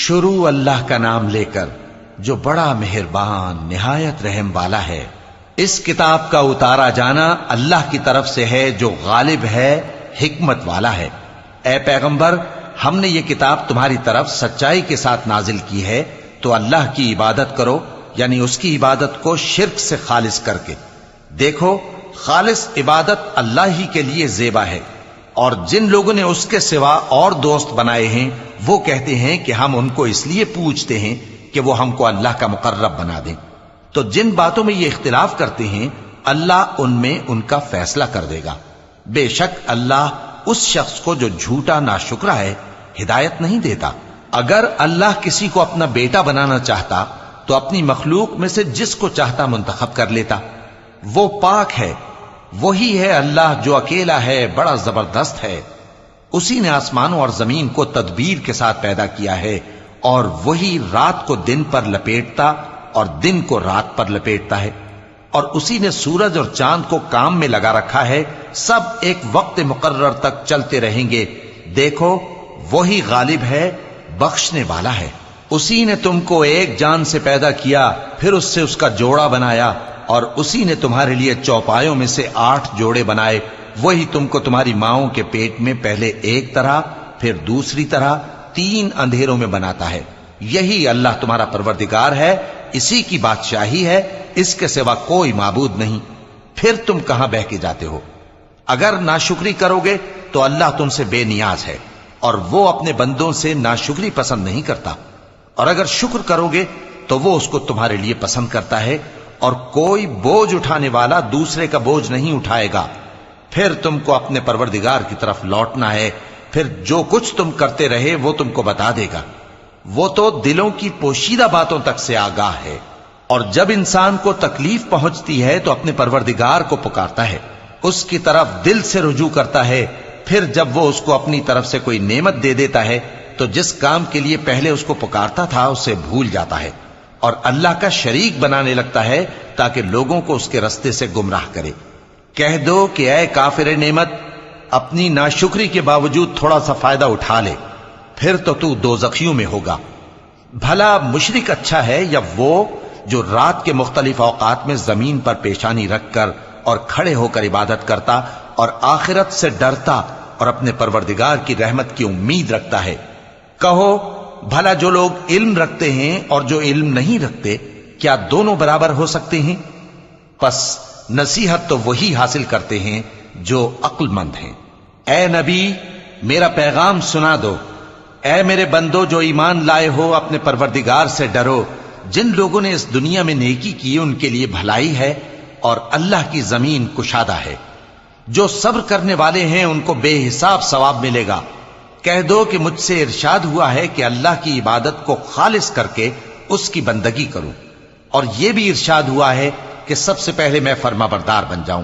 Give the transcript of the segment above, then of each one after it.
شروع اللہ کا نام لے کر جو بڑا مہربان نہایت رحم والا ہے۔ اس کتاب کا اتارا جانا اللہ کی طرف سے ہے جو غالب ہے، حکمت والا ہے۔ اے پیغمبر، ہم نے یہ کتاب تمہاری طرف سچائی کے ساتھ نازل کی ہے، تو اللہ کی عبادت کرو، یعنی اس کی عبادت کو شرک سے خالص کر کے۔ دیکھو، خالص عبادت اللہ ہی کے لیے زیبا ہے، اور جن لوگوں نے اس کے سوا اور دوست بنائے ہیں وہ کہتے ہیں کہ ہم ان کو اس لیے پوچھتے ہیں کہ وہ ہم کو اللہ کا مقرب بنا دیں۔ تو جن باتوں میں یہ اختلاف کرتے ہیں اللہ ان میں ان کا فیصلہ کر دے گا۔ بے شک اللہ اس شخص کو جو جھوٹا ناشکرا ہے ہدایت نہیں دیتا۔ اگر اللہ کسی کو اپنا بیٹا بنانا چاہتا تو اپنی مخلوق میں سے جس کو چاہتا منتخب کر لیتا۔ وہ پاک ہے، وہی ہے اللہ جو اکیلا ہے، بڑا زبردست ہے۔ اسی نے آسمانوں اور زمین کو تدبیر کے ساتھ پیدا کیا ہے، اور وہی رات کو دن پر لپیٹتا اور دن کو رات پر لپیٹتا ہے، اور اسی نے سورج اور چاند کو کام میں لگا رکھا ہے، سب ایک وقت مقرر تک چلتے رہیں گے۔ دیکھو، وہی غالب ہے، بخشنے والا ہے۔ اسی نے تم کو ایک جان سے پیدا کیا، پھر اس سے اس کا جوڑا بنایا، اور اسی نے تمہارے لیے چوپایوں میں سے 8 جوڑے بنائے۔ وہی تم کو تمہاری ماؤں کے پیٹ میں پہلے ایک طرح، پھر دوسری طرح 3 اندھیروں میں بناتا ہے۔ یہی اللہ تمہارا پروردگار ہے، اسی کی بادشاہی ہے، اس کے سوا کوئی معبود نہیں۔ پھر تم کہاں بہ کے جاتے ہو؟ اگر ناشکری کرو گے تو اللہ تم سے بے نیاز ہے، اور وہ اپنے بندوں سے ناشکری پسند نہیں کرتا، اور اگر شکر کرو گے تو وہ اس کو تمہارے لیے پسند کرتا ہے، اور کوئی بوجھ اٹھانے والا دوسرے کا بوجھ نہیں اٹھائے گا۔ پھر تم کو اپنے پروردگار کی طرف لوٹنا ہے، پھر جو کچھ تم کرتے رہے وہ تم کو بتا دے گا۔ وہ تو دلوں کی پوشیدہ باتوں تک سے آگاہ ہے، اور جب انسان کو تکلیف پہنچتی ہے تو اپنے پروردگار کو پکارتا ہے، اس کی طرف دل سے رجوع کرتا ہے۔ پھر جب وہ اس کو اپنی طرف سے کوئی نعمت دے دیتا ہے تو جس کام کے لیے پہلے اس کو پکارتا تھا اسے بھول جاتا ہے، اور اللہ کا شریک بنانے لگتا ہے تاکہ لوگوں کو اس کے رستے سے گمراہ کرے۔ کہہ دو کہ اے کافر نعمت، اپنی ناشکری کے باوجود تھوڑا سا فائدہ اٹھا لے، پھر تو دوزخیوں میں ہوگا۔ بھلا مشرک اچھا ہے یا وہ جو رات کے مختلف اوقات میں زمین پر پیشانی رکھ کر اور کھڑے ہو کر عبادت کرتا اور آخرت سے ڈرتا اور اپنے پروردگار کی رحمت کی امید رکھتا ہے۔ کہو، بھلا جو لوگ علم رکھتے ہیں اور جو علم نہیں رکھتے، کیا دونوں برابر ہو سکتے ہیں؟ پس نصیحت تو وہی حاصل کرتے ہیں جو عقل مند ہیں۔ اے نبی، میرا پیغام سنا دو۔ اے میرے بندو جو ایمان لائے ہو، اپنے پروردگار سے ڈرو۔ جن لوگوں نے اس دنیا میں نیکی کی ان کے لیے بھلائی ہے، اور اللہ کی زمین کشادہ ہے۔ جو صبر کرنے والے ہیں ان کو بے حساب ثواب ملے گا۔ کہہ دو کہ مجھ سے ارشاد ہوا ہے کہ اللہ کی عبادت کو خالص کر کے اس کی بندگی کروں، اور یہ بھی ارشاد ہوا ہے کہ سب سے پہلے میں فرما بردار بن جاؤں۔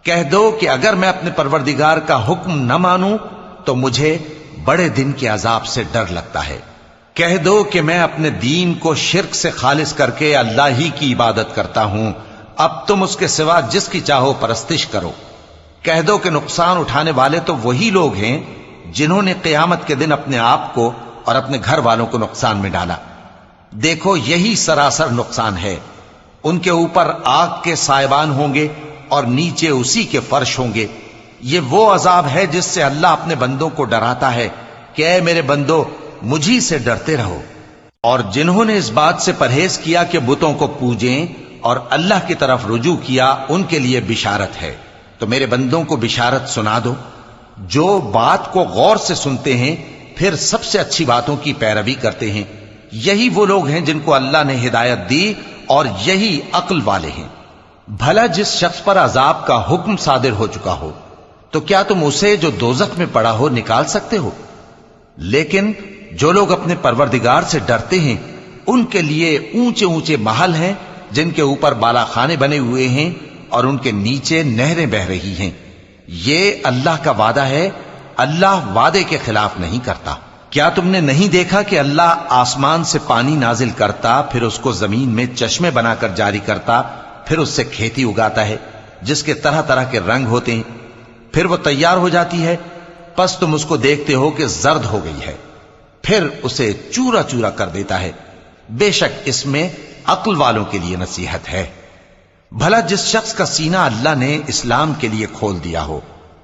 کہہ دو کہ اگر میں اپنے پروردگار کا حکم نہ مانوں تو مجھے بڑے دن کے عذاب سے ڈر لگتا ہے۔ کہہ دو کہ میں اپنے دین کو شرک سے خالص کر کے اللہ ہی کی عبادت کرتا ہوں، اب تم اس کے سوا جس کی چاہو پرستش کرو۔ کہہ دو کہ نقصان اٹھانے والے تو وہی لوگ ہیں جنہوں نے قیامت کے دن اپنے آپ کو اور اپنے گھر والوں کو نقصان میں ڈالا۔ دیکھو، یہی سراسر نقصان ہے۔ ان کے اوپر آگ کے سائبان ہوں گے اور نیچے اسی کے فرش ہوں گے۔ یہ وہ عذاب ہے جس سے اللہ اپنے بندوں کو ڈراتا ہے کہ اے میرے بندو، مجھی سے ڈرتے رہو۔ اور جنہوں نے اس بات سے پرہیز کیا کہ بتوں کو پوجیں اور اللہ کی طرف رجوع کیا، ان کے لیے بشارت ہے۔ تو میرے بندوں کو بشارت سنا دو۔ جو بات کو غور سے سنتے ہیں پھر سب سے اچھی باتوں کی پیروی کرتے ہیں، یہی وہ لوگ ہیں جن کو اللہ نے ہدایت دی، اور یہی عقل والے ہیں۔ بھلا جس شخص پر عذاب کا حکم صادر ہو چکا ہو تو کیا تم اسے جو دوزخ میں پڑا ہو نکال سکتے ہو؟ لیکن جو لوگ اپنے پروردگار سے ڈرتے ہیں ان کے لیے اونچے اونچے محل ہیں جن کے اوپر بالا خانے بنے ہوئے ہیں اور ان کے نیچے نہریں بہ رہی ہیں۔ یہ اللہ کا وعدہ ہے، اللہ وعدے کے خلاف نہیں کرتا۔ کیا تم نے نہیں دیکھا کہ اللہ آسمان سے پانی نازل کرتا، پھر اس کو زمین میں چشمے بنا کر جاری کرتا، پھر اس سے کھیتی اگاتا ہے جس کے طرح طرح کے رنگ ہوتے ہیں، پھر وہ تیار ہو جاتی ہے، پس تم اس کو دیکھتے ہو کہ زرد ہو گئی ہے، پھر اسے چورا چورا کر دیتا ہے۔ بے شک اس میں عقل والوں کے لیے نصیحت ہے۔ بھلا جس شخص کا سینہ اللہ نے اسلام کے لیے کھول دیا ہو،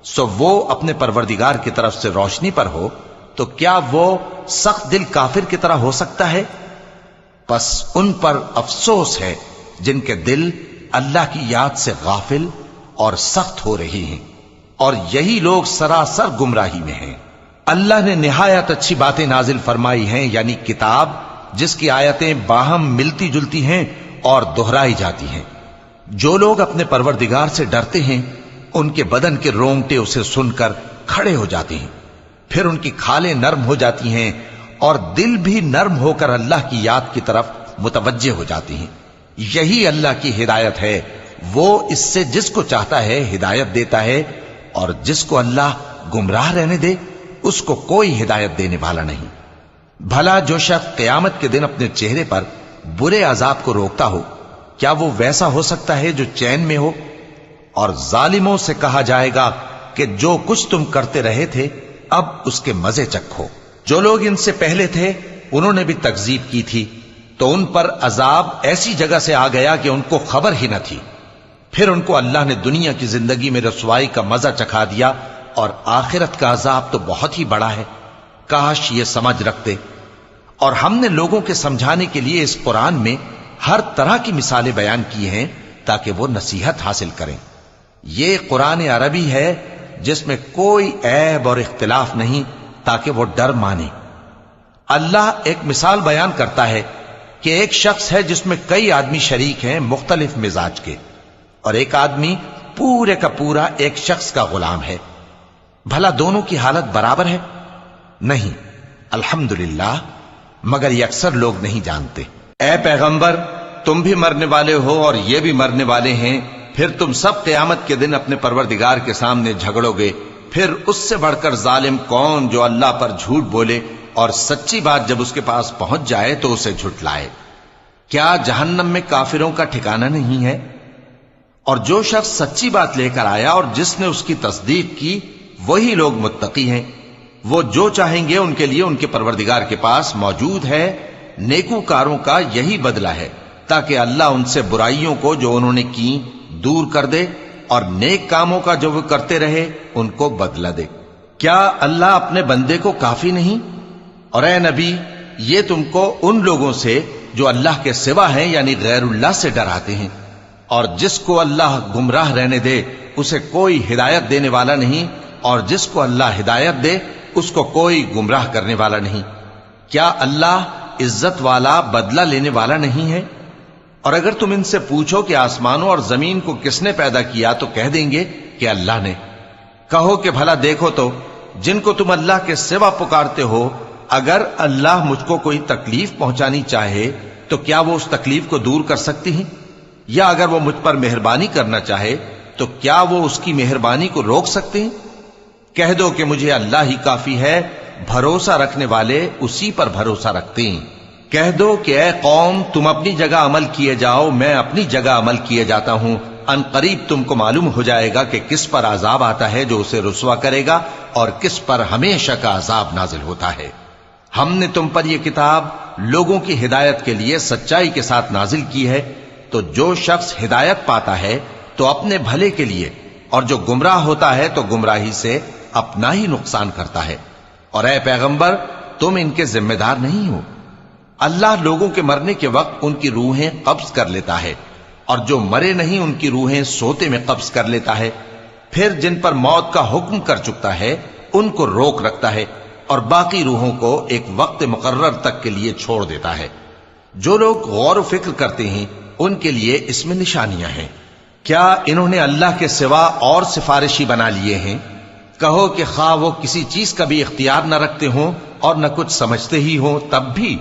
سو وہ اپنے پروردگار کی طرف سے روشنی پر ہو، تو کیا وہ سخت دل کافر کی طرح ہو سکتا ہے؟ پس ان پر افسوس ہے جن کے دل اللہ کی یاد سے غافل اور سخت ہو رہی ہیں، اور یہی لوگ سراسر گمراہی میں ہیں۔ اللہ نے نہایت اچھی باتیں نازل فرمائی ہیں، یعنی کتاب جس کی آیتیں باہم ملتی جلتی ہیں اور دہرائی جاتی ہیں۔ جو لوگ اپنے پروردگار سے ڈرتے ہیں ان کے بدن کے رونگٹے اسے سن کر کھڑے ہو جاتے ہیں، پھر ان کی کھالیں نرم ہو جاتی ہیں اور دل بھی نرم ہو کر اللہ کی یاد کی طرف متوجہ ہو جاتی ہیں۔ یہی اللہ کی ہدایت ہے، وہ اس سے جس کو چاہتا ہے ہدایت دیتا ہے، اور جس کو اللہ گمراہ رہنے دے اس کو کوئی ہدایت دینے والا نہیں۔ بھلا جو شخص قیامت کے دن اپنے چہرے پر برے عذاب کو روکتا ہو، کیا وہ ویسا ہو سکتا ہے جو چین میں ہو؟ اور ظالموں سے کہا جائے گا کہ جو کچھ تم کرتے رہے تھے اب اس کے مزے چکھو۔ جو لوگ ان سے پہلے تھے انہوں نے بھی تکذیب کی تھی، تو ان پر عذاب ایسی جگہ سے آ گیا کہ ان کو خبر ہی نہ تھی۔ پھر ان کو اللہ نے دنیا کی زندگی میں رسوائی کا مزہ چکھا دیا، اور آخرت کا عذاب تو بہت ہی بڑا ہے۔ کاش یہ سمجھ رکھتے۔ اور ہم نے لوگوں کے سمجھانے کے لیے اس قرآن میں ہر طرح کی مثالیں بیان کی ہیں تاکہ وہ نصیحت حاصل کریں۔ یہ قرآن عربی ہے جس میں کوئی عیب اور اختلاف نہیں، تاکہ وہ ڈر مانے۔ اللہ ایک مثال بیان کرتا ہے کہ ایک شخص ہے جس میں کئی آدمی شریک ہیں مختلف مزاج کے، اور ایک آدمی پورے کا پورا ایک شخص کا غلام ہے۔ بھلا دونوں کی حالت برابر ہے؟ نہیں، الحمدللہ، مگر یہ اکثر لوگ نہیں جانتے۔ اے پیغمبر، تم بھی مرنے والے ہو اور یہ بھی مرنے والے ہیں، پھر تم سب قیامت کے دن اپنے پروردگار کے سامنے جھگڑو گے۔ پھر اس سے بڑھ کر ظالم کون جو اللہ پر جھوٹ بولے اور سچی بات جب اس کے پاس پہنچ جائے تو اسے جھٹلائے۔ کیا جہنم میں کافروں کا ٹھکانہ نہیں ہے؟ اور جو شخص سچی بات لے کر آیا اور جس نے اس کی تصدیق کی، وہی لوگ متقی ہیں۔ وہ جو چاہیں گے ان کے لیے ان کے پروردگار کے پاس موجود ہے۔ نیکوکاروں کا یہی بدلہ ہے، تاکہ اللہ ان سے برائیوں کو جو انہوں نے کی دور کر دے، اور نیک کاموں کا جو وہ کرتے رہے ان کو بدلہ دے۔ کیا اللہ اپنے بندے کو کافی نہیں؟ اور اے نبی، یہ تم کو ان لوگوں سے جو اللہ کے سوا ہیں یعنی غیر اللہ سے ڈراتے ہیں، اور جس کو اللہ گمراہ رہنے دے اسے کوئی ہدایت دینے والا نہیں، اور جس کو اللہ ہدایت دے اس کو کوئی گمراہ کرنے والا نہیں۔ کیا اللہ عزت والا بدلہ لینے والا نہیں ہے؟ اور اگر تم ان سے پوچھو کہ آسمانوں اور زمین کو کس نے پیدا کیا تو کہہ دیں گے کہ اللہ نے۔ کہو کہ بھلا دیکھو تو جن کو تم اللہ کے سوا پکارتے ہو، اگر اللہ مجھ کو کوئی تکلیف پہنچانی چاہے تو کیا وہ اس تکلیف کو دور کر سکتی ہیں؟ یا اگر وہ مجھ پر مہربانی کرنا چاہے تو کیا وہ اس کی مہربانی کو روک سکتے ہیں؟ کہہ دو کہ مجھے اللہ ہی کافی ہے، بھروسہ رکھنے والے اسی پر بھروسہ رکھتے ہیں۔ کہہ دو کہ اے قوم، تم اپنی جگہ عمل کیے جاؤ، میں اپنی جگہ عمل کیے جاتا ہوں۔ ان قریب تم کو معلوم ہو جائے گا کہ کس پر عذاب آتا ہے جو اسے رسوا کرے گا، اور کس پر ہمیشہ کا عذاب نازل ہوتا ہے۔ ہم نے تم پر یہ کتاب لوگوں کی ہدایت کے لیے سچائی کے ساتھ نازل کی ہے، تو جو شخص ہدایت پاتا ہے تو اپنے بھلے کے لیے، اور جو گمراہ ہوتا ہے تو گمراہی سے اپنا ہی نقصان کرتا ہے۔ اور اے پیغمبر، تم ان کے ذمہ دار نہیں ہو۔ اللہ لوگوں کے مرنے کے وقت ان کی روحیں قبض کر لیتا ہے، اور جو مرے نہیں ان کی روحیں سوتے میں قبض کر لیتا ہے۔ پھر جن پر موت کا حکم کر چکتا ہے ان کو روک رکھتا ہے، اور باقی روحوں کو ایک وقت مقرر تک کے لیے چھوڑ دیتا ہے۔ جو لوگ غور و فکر کرتے ہیں ان کے لیے اس میں نشانیاں ہیں۔ کیا انہوں نے اللہ کے سوا اور سفارشی بنا لیے ہیں؟ کہو کہ خواہ وہ کسی چیز کا بھی اختیار نہ رکھتے ہوں اور نہ کچھ سمجھتے ہی ہوں تب بھی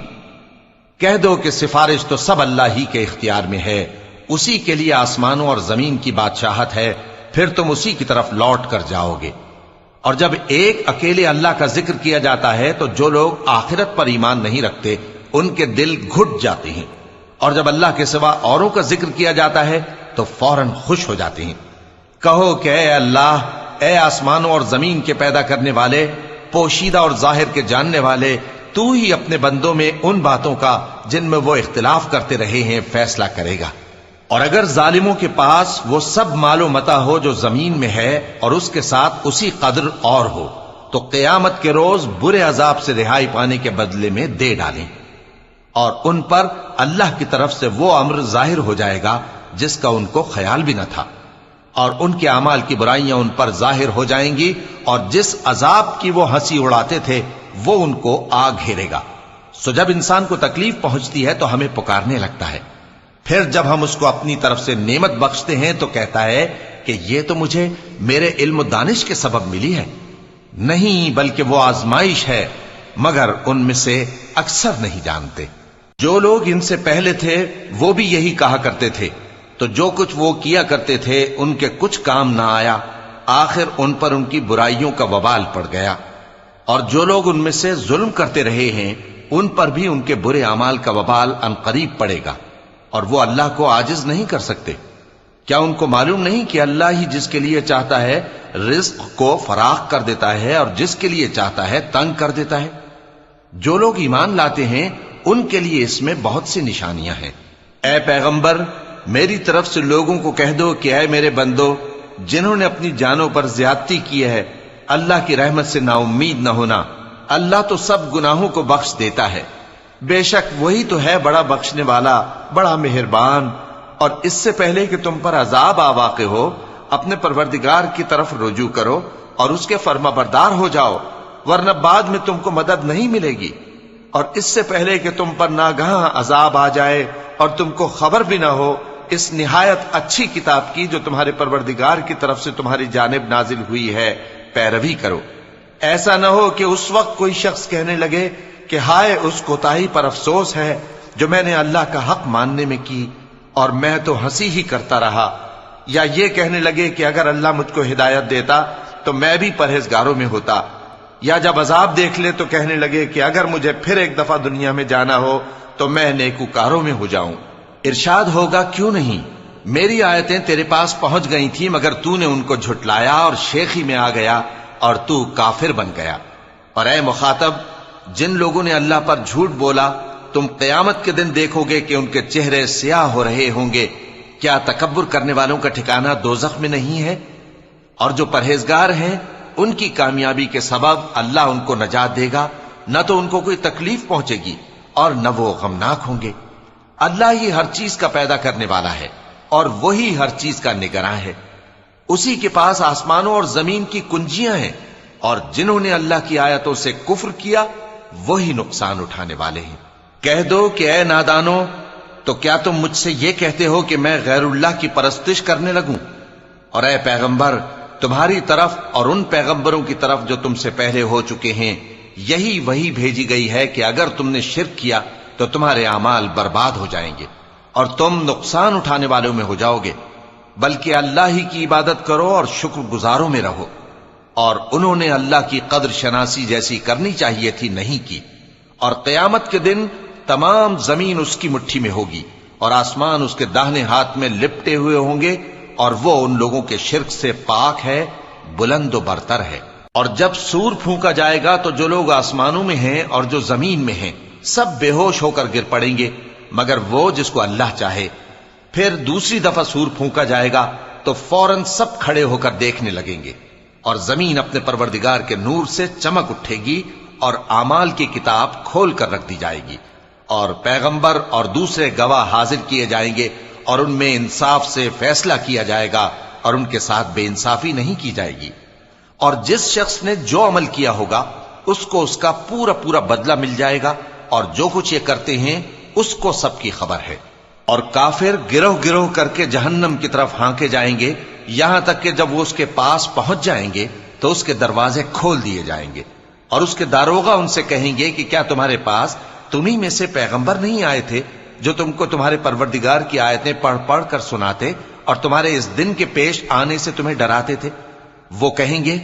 کہہ دو کہ سفارش تو سب اللہ ہی کے اختیار میں ہے، اسی کے لیے آسمانوں اور زمین کی بادشاہت ہے، پھر تم اسی کی طرف لوٹ کر جاؤ گے۔ اور جب ایک اکیلے اللہ کا ذکر کیا جاتا ہے تو جو لوگ آخرت پر ایمان نہیں رکھتے ان کے دل گھٹ جاتے ہیں، اور جب اللہ کے سوا اوروں کا ذکر کیا جاتا ہے تو فوراً خوش ہو جاتے ہیں۔ کہو کہ اے اللہ، اے آسمانوں اور زمین کے پیدا کرنے والے، پوشیدہ اور ظاہر کے جاننے والے، تو ہی اپنے بندوں میں ان باتوں کا جن میں وہ اختلاف کرتے رہے ہیں فیصلہ کرے گا۔ اور اگر ظالموں کے پاس وہ سب مال و متاع ہو جو زمین میں ہے اور اس کے ساتھ اسی قدر اور ہو تو قیامت کے روز برے عذاب سے رہائی پانے کے بدلے میں دے ڈالیں، اور ان پر اللہ کی طرف سے وہ امر ظاہر ہو جائے گا جس کا ان کو خیال بھی نہ تھا، اور ان کے اعمال کی برائیاں ان پر ظاہر ہو جائیں گی، اور جس عذاب کی وہ ہنسی اڑاتے تھے وہ ان کو آ گھیرے گا۔ سو جب انسان کو تکلیف پہنچتی ہے تو ہمیں پکارنے لگتا ہے، پھر جب ہم اس کو اپنی طرف سے نعمت بخشتے ہیں تو کہتا ہے کہ یہ تو مجھے میرے علم و دانش کے سبب ملی ہے۔ نہیں، بلکہ وہ آزمائش ہے، مگر ان میں سے اکثر نہیں جانتے۔ جو لوگ ان سے پہلے تھے وہ بھی یہی کہا کرتے تھے، تو جو کچھ وہ کیا کرتے تھے ان کے کچھ کام نہ آیا، آخر ان پر ان کی برائیوں کا وبال پڑ گیا۔ اور جو لوگ ان میں سے ظلم کرتے رہے ہیں ان پر بھی ان کے برے اعمال کا وبال عنقریب پڑے گا، اور وہ اللہ کو عاجز نہیں کر سکتے۔ کیا ان کو معلوم نہیں کہ اللہ ہی جس کے لیے چاہتا ہے رزق کو فراخ کر دیتا ہے اور جس کے لیے چاہتا ہے تنگ کر دیتا ہے؟ جو لوگ ایمان لاتے ہیں ان کے لیے اس میں بہت سی نشانیاں ہیں۔ اے پیغمبر، میری طرف سے لوگوں کو کہہ دو کہ اے میرے بندو، جنہوں نے اپنی جانوں پر زیادتی کی ہے، اللہ کی رحمت سے نا امید نہ ہونا۔ اللہ تو سب گناہوں کو بخش دیتا ہے، بے شک وہی تو ہے بڑا بخشنے والا، بڑا مہربان۔ اور اس سے پہلے کہ تم پر عذاب آ واقع ہو، اپنے پروردگار کی طرف رجوع کرو اور اس کے فرما بردار ہو جاؤ، ورنہ بعد میں تم کو مدد نہیں ملے گی۔ اور اس سے پہلے کہ تم پر ناگہاں عذاب آ جائے اور تم کو خبر بھی نہ ہو، اس نہایت اچھی کتاب کی جو تمہارے پروردگار کی طرف سے تمہاری جانب نازل ہوئی ہے پیروی کرو۔ ایسا نہ ہو کہ اس وقت کوئی شخص کہنے لگے کہ ہائے اس کوتاہی پر افسوس ہے جو میں نے اللہ کا حق ماننے میں کی، اور میں تو ہنسی ہی کرتا رہا، یا یہ کہنے لگے کہ اگر اللہ مجھ کو ہدایت دیتا تو میں بھی پرہیزگاروں میں ہوتا، یا جب عذاب دیکھ لے تو کہنے لگے کہ اگر مجھے پھر ایک دفعہ دنیا میں جانا ہو تو میں نیکوکاروں میں ہو جاؤں۔ ارشاد ہوگا کیوں نہیں، میری آیتیں تیرے پاس پہنچ گئی تھی مگر تو نے ان کو جھٹلایا اور شیخی میں آ گیا اور تو کافر بن گیا۔ اور اے مخاطب، جن لوگوں نے اللہ پر جھوٹ بولا تم قیامت کے دن دیکھو گے کہ ان کے چہرے سیاہ ہو رہے ہوں گے۔ کیا تکبر کرنے والوں کا ٹھکانہ دوزخ میں نہیں ہے؟ اور جو پرہیزگار ہیں ان کی کامیابی کے سبب اللہ ان کو نجات دے گا، نہ تو ان کو کوئی تکلیف پہنچے گی اور نہ وہ غمناک ہوں گے۔ اللہ ہی ہر چیز کا پیدا کرنے والا ہے اور وہی ہر چیز کا نگراں ہے۔ اسی کے پاس آسمانوں اور زمین کی کنجیاں ہیں، اور جنہوں نے اللہ کی آیتوں سے کفر کیا وہی نقصان اٹھانے والے ہیں۔ کہہ دو کہ اے نادانو، تو کیا تم مجھ سے یہ کہتے ہو کہ میں غیر اللہ کی پرستش کرنے لگوں؟ اور اے پیغمبر، تمہاری طرف اور ان پیغمبروں کی طرف جو تم سے پہلے ہو چکے ہیں یہی وہی بھیجی گئی ہے کہ اگر تم نے شرک کیا تو تمہارے اعمال برباد ہو جائیں گے اور تم نقصان اٹھانے والوں میں ہو جاؤ گے، بلکہ اللہ ہی کی عبادت کرو اور شکر گزاروں میں رہو۔ اور انہوں نے اللہ کی قدر شناسی جیسی کرنی چاہیے تھی نہیں کی۔ اور قیامت کے دن تمام زمین اس کی مٹھی میں ہوگی اور آسمان اس کے داہنے ہاتھ میں لپٹے ہوئے ہوں گے، اور وہ ان لوگوں کے شرک سے پاک ہے، بلند و برتر ہے۔ اور جب سور پھونکا جائے گا تو جو لوگ آسمانوں میں ہیں اور جو زمین میں ہیں سب بے ہوش ہو کر گر پڑیں گے مگر وہ جس کو اللہ چاہے۔ پھر دوسری دفعہ سور پھونکا جائے گا تو فوراً سب کھڑے ہو کر دیکھنے لگیں گے، اور زمین اپنے پروردگار کے نور سے چمک اٹھے گی اور اعمال کی کتاب کھول کر رکھ دی جائے گی، اور پیغمبر اور دوسرے گواہ حاضر کیے جائیں گے، اور ان میں انصاف سے فیصلہ کیا جائے گا اور ان کے ساتھ بے انصافی نہیں کی جائے گی۔ اور جس شخص نے جو عمل کیا ہوگا اس کو اس کا پورا پورا بدلہ مل جائے گا، اور جو کچھ یہ کرتے ہیں اس کو سب کی خبر ہے۔ اور کافر گروہ گروہ کر کے جہنم کی طرف ہانکے جائیں گے، یہاں تک کہ جب وہ اس کے پاس پہنچ جائیں گے تو اس کے دروازے کھول دیے جائیں گے، اور اس کے داروغہ ان سے کہیں گے کہ کیا تمہارے پاس تمہیں میں سے پیغمبر نہیں آئے تھے جو تم کو تمہارے پروردگار کی آیتیں پڑھ پڑھ کر سناتے اور تمہارے اس دن کے پیش آنے سے تمہیں ڈراتے تھے؟ وہ کہیں گے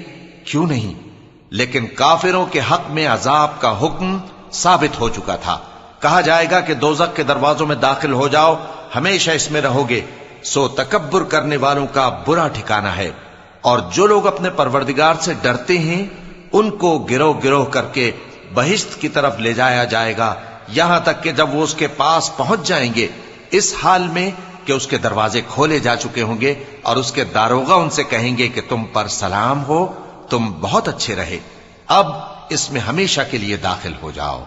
کیوں نہیں، لیکن کافروں کے حق میں عذاب کا حکم ثابت ہو چکا تھا۔ کہا جائے گا کہ دوزخ کے دروازوں میں داخل ہو جاؤ، ہمیشہ اس میں رہو گے، سو تکبر کرنے والوں کا برا ٹھکانہ ہے۔ اور جو لوگ اپنے پروردگار سے ڈرتے ہیں ان کو گروہ گروہ کر کے بہشت کی طرف لے جایا جائے گا، یہاں تک کہ جب وہ اس کے پاس پہنچ جائیں گے اس حال میں کہ اس کے دروازے کھولے جا چکے ہوں گے، اور اس کے داروغہ ان سے کہیں گے کہ تم پر سلام ہو، تم بہت اچھے رہے، اب اس میں ہمیشہ کے لیے داخل ہو جاؤ۔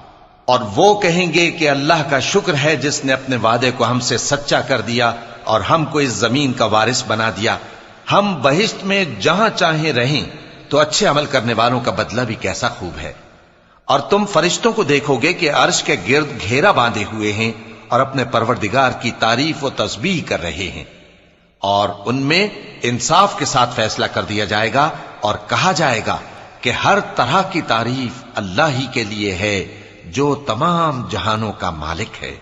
اور وہ کہیں گے کہ اللہ کا شکر ہے جس نے اپنے وعدے کو ہم سے سچا کر دیا اور ہم کو اس زمین کا وارث بنا دیا، ہم بہشت میں جہاں چاہیں رہیں، تو اچھے عمل کرنے والوں کا بدلہ بھی کیسا خوب ہے۔ اور تم فرشتوں کو دیکھو گے کہ عرش کے گرد گھیرا باندھے ہوئے ہیں اور اپنے پروردگار کی تعریف و تسبیح کر رہے ہیں، اور ان میں انصاف کے ساتھ فیصلہ کر دیا جائے گا، اور کہا جائے گا کہ ہر طرح کی تعریف اللہ ہی کے لیے ہے جو تمام جہانوں کا مالک ہے۔